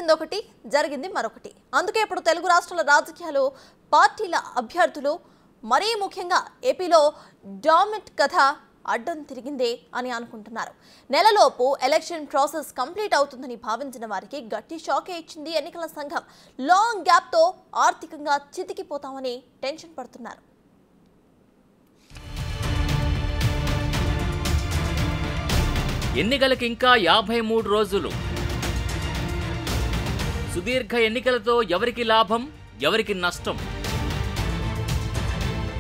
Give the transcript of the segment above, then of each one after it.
ఊహించింది ఒకటి, జరిగింది మరొకటి. అందుకే ఇప్పుడు తెలుగు రాష్ట్రాల రాజకీయాలు పార్టీల అభ్యర్థులు, మరీ ముఖ్యంగా ఏపీలో డామిట్ కథ అడ్డం తిరిగిందే అని అనుకుంటున్నారు. నెలలోపు ఎలక్షన్ ప్రాసెస్ కంప్లీట్ అవుతుందని భావించిన వారికి గట్టి షాకే ఇచ్చింది ఎన్నికల సంఘం. లాంగ్ గ్యాప్తో ఆర్థికంగా చితికిపోతామని టెన్షన్ పడుతున్నారు. ఎన్నికలకు ఇంకా 53 రోజులు. సుదీర్ఘ ఎన్నికలతో ఎవరికి లాభం, ఎవరికి నష్టం?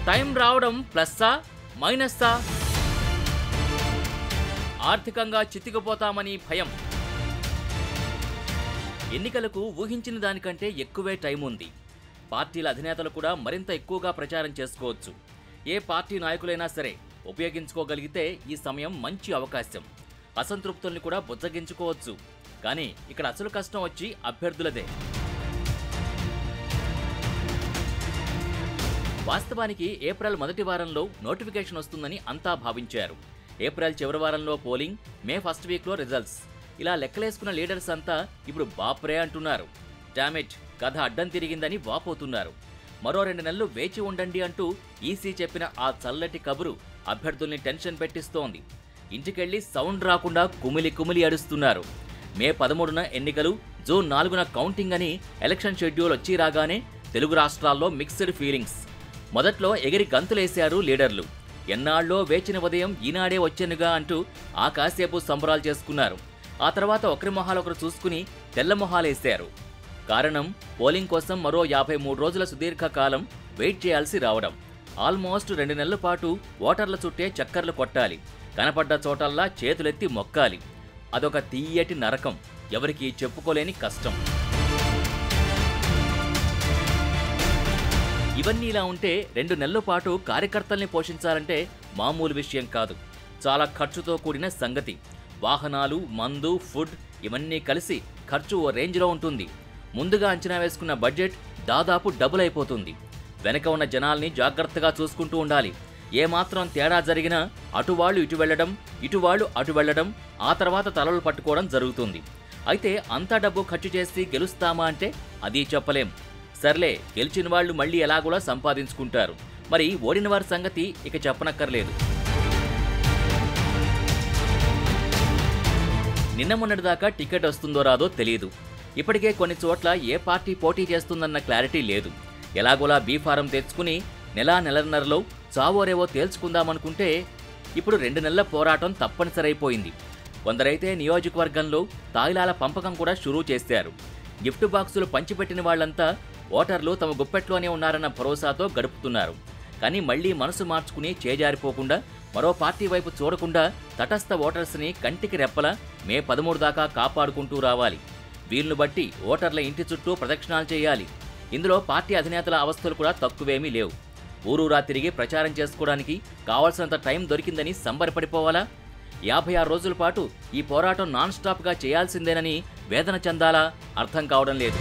టైం రావడం ప్లస్సా మైనస్సా? ఆర్థికంగా చితికిపోతామని భయం. ఎన్నికలకు ఊహించిన దానికంటే ఎక్కువే టైం ఉంది. పార్టీల అధినేతలు కూడా మరింత ఎక్కువగా ప్రచారం చేసుకోవచ్చు. ఏ పార్టీ నాయకులైనా సరే ఉపయోగించుకోగలిగితే ఈ సమయం మంచి అవకాశం. అసంతృప్తుల్ని కూడా బుజ్జగించుకోవచ్చు. కానీ ఇక్కడ అసలు కష్టం వచ్చి అభ్యర్థులదే. వాస్తవానికి ఏప్రిల్ మొదటి వారంలో నోటిఫికేషన్ వస్తుందని అంతా భావించారు. ఏప్రిల్ చివరి వారంలో పోలింగ్, మే ఫస్ట్ వీక్లో రిజల్ట్స్. ఇలా లెక్కలేసుకున్న లీడర్స్ అంతా ఇప్పుడు బాప్రే అంటున్నారు. డామిట్ కథ అడ్డం తిరిగిందని వాపోతున్నారు. మరో 2 నెలలు వేచి ఉండండి అంటూ ఈసీ చెప్పిన ఆ చల్లటి కబురు అభ్యర్థుల్ని టెన్షన్ పెట్టిస్తోంది. ఇంటికెళ్లి సౌండ్ రాకుండా కుమిలి కుమిలి అడుస్తున్నారు. మే 13న ఎన్నికలు, జూన్ 4న కౌంటింగ్ అని ఎలక్షన్ షెడ్యూల్ వచ్చి రాగానే తెలుగు రాష్ట్రాల్లో మిక్స్డ్ ఫీలింగ్స్. మొదట్లో ఎగిరి గంతులేశారు లీడర్లు. ఎన్నాళ్ళో వేచిన ఉదయం ఈనాడే వచ్చెనుగా అంటూ ఆ కాసేపు సంబరాలు చేసుకున్నారు. ఆ తర్వాత ఒకరి మొహాలొకరు చూసుకుని తెల్ల మొహాలేశారు. కారణం పోలింగ్ కోసం మరో 53 రోజుల సుదీర్ఘకాలం వెయిట్ చేయాల్సి రావడం. ఆల్మోస్ట్ 2 నెలల పాటు ఓటర్ల చుట్టే చక్కర్లు కొట్టాలి. కనపడ్డ చోటల్లా చేతులెత్తి మొక్కాలి. అదొక తీయటి నరకం, ఎవరికీ చెప్పుకోలేని కష్టం. ఇవన్నీ ఇలా ఉంటే 2 నెలల పాటు కార్యకర్తల్ని పోషించాలంటే మామూలు విషయం కాదు. చాలా ఖర్చుతో కూడిన సంగతి. వాహనాలు, మందు, ఫుడ్ ఇవన్నీ కలిసి ఖర్చు ఓ రేంజ్లో ఉంటుంది. ముందుగా అంచనా వేసుకున్న బడ్జెట్ దాదాపు డబుల్ అయిపోతుంది. వెనక ఉన్న జనాల్ని జాగ్రత్తగా చూసుకుంటూ ఉండాలి. ఏమాత్రం తేడా జరిగినా అటువాళ్లు ఇటు వెళ్లడం, ఇటువాళ్లు అటు వెళ్లడం, ఆ తర్వాత తలలు పట్టుకోవడం జరుగుతుంది. అయితే అంత డబ్బు ఖర్చు చేసి గెలుస్తామా అంటే అది చెప్పలేం. సర్లే, గెలిచిన వాళ్లు మళ్లీ ఎలాగోలా సంపాదించుకుంటారు. మరి ఓడిన వారి సంగతి ఇక చెప్పనక్కర్లేదు. నిన్న మొన్నటిదాకా టికెట్ వస్తుందో రాదో తెలియదు. ఇప్పటికే కొన్ని చోట్ల ఏ పార్టీ పోటీ చేస్తుందన్న క్లారిటీ లేదు. ఎలాగోలా బీఫారం తెచ్చుకుని నెలన్నరలో చావోరేవో తేల్చుకుందామనుకుంటే ఇప్పుడు 2 నెలల పోరాటం తప్పనిసరైపోయింది. కొందరైతే నియోజకవర్గంలో తాయిలాల పంపకం కూడా షురూ చేశారు. గిఫ్ట్ బాక్సులు పంచిపెట్టిన వాళ్లంతా ఓటర్లు తమ గుప్పెట్లోనే ఉన్నారన్న భరోసాతో గడుపుతున్నారు. కానీ మళ్లీ మనసు మార్చుకుని చేజారిపోకుండా, మరో పార్టీ వైపు చూడకుండా తటస్థ ఓటర్స్ని కంటికి రెప్పలా మే 13 దాకా కాపాడుకుంటూ రావాలి. వీళ్ళను బట్టి ఓటర్ల ఇంటి చుట్టూ ప్రదక్షిణాలు చేయాలి. ఇందులో పార్టీ అధినేతల అవస్థలు కూడా తక్కువేమీ లేవు. ఊరూరా తిరిగి ప్రచారం చేసుకోవడానికి కావాల్సినంత టైం దొరికిందని సంబరపడిపోవాలా? 56 రోజుల పాటు ఈ పోరాటం నాన్ స్టాప్గా చేయాల్సిందేనని వేదన చెందాలా? అర్థం కావడం లేదు.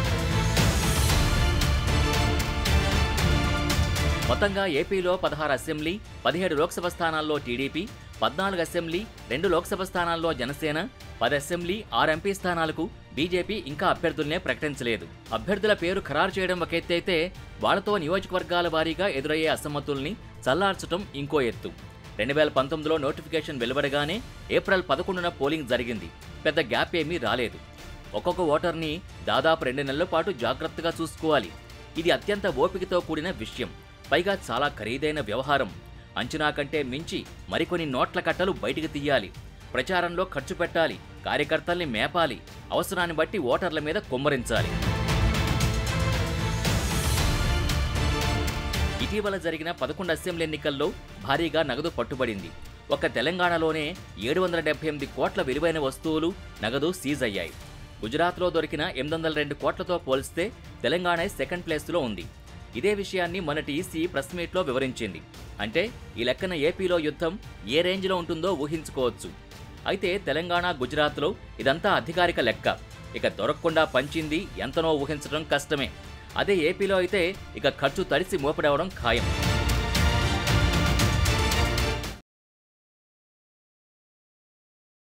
మొత్తంగా ఏపీలో 16 అసెంబ్లీ, 17 లోక్సభ స్థానాల్లో టీడీపీ, 14 అసెంబ్లీ, 2 లోక్సభ స్థానాల్లో జనసేన, 10 అసెంబ్లీ, 6 ఎంపీ స్థానాలకు బీజేపీ ఇంకా అభ్యర్థుల్నే ప్రకటించలేదు. అభ్యర్థుల పేరు ఖరారు చేయడం ఒక ఎత్తైతే వాళ్లతో నియోజకవర్గాల వారీగా ఎదురయ్యే అసమ్మతుల్ని చల్లార్చడం ఇంకో ఎత్తు. 2019లో నోటిఫికేషన్ వెలువడగానే ఏప్రిల్ 11న పోలింగ్ జరిగింది. పెద్ద గ్యాప్ ఏమీ రాలేదు. ఒక్కొక్క ఓటర్ని దాదాపు 2 నెలల పాటు జాగ్రత్తగా చూసుకోవాలి. ఇది అత్యంత ఓపికతో కూడిన విషయం. పైగా చాలా ఖరీదైన వ్యవహారం. అంచనా కంటే మించి మరికొన్ని నోట్ల కట్టలు బయటికి తీయాలి. ప్రచారంలో ఖర్చు పెట్టాలి. కార్యకర్తల్ని మేపాలి. అవసరాన్ని బట్టి ఓటర్ల మీద కుమ్మరించాలి. ఇటీవల జరిగిన 11 అసెంబ్లీ ఎన్నికల్లో భారీగా నగదు పట్టుబడింది. ఒక్క తెలంగాణలోనే 778 కోట్ల విలువైన వస్తువులు, నగదు సీజ్ అయ్యాయి. గుజరాత్లో దొరికిన 802 కోట్లతో పోల్స్తే తెలంగాణ సెకండ్ ప్లేస్లో ఉంది. ఇదే విషయాన్ని మొన్నటి ఈసీ ప్రెస్ మీట్లో వివరించింది. అంటే ఈ లెక్కన ఏపీలో యుద్ధం ఏ రేంజ్లో ఉంటుందో ఊహించుకోవచ్చు. అయితే తెలంగాణ, గుజరాత్లో ఇదంతా అధికారిక లెక్క. ఇక దొరకకుండా పంచింది ఎంతనో ఊహించడం కష్టమే. అదే ఏపీలో అయితే ఇక ఖర్చు తడిసి మోపడవడం ఖాయం.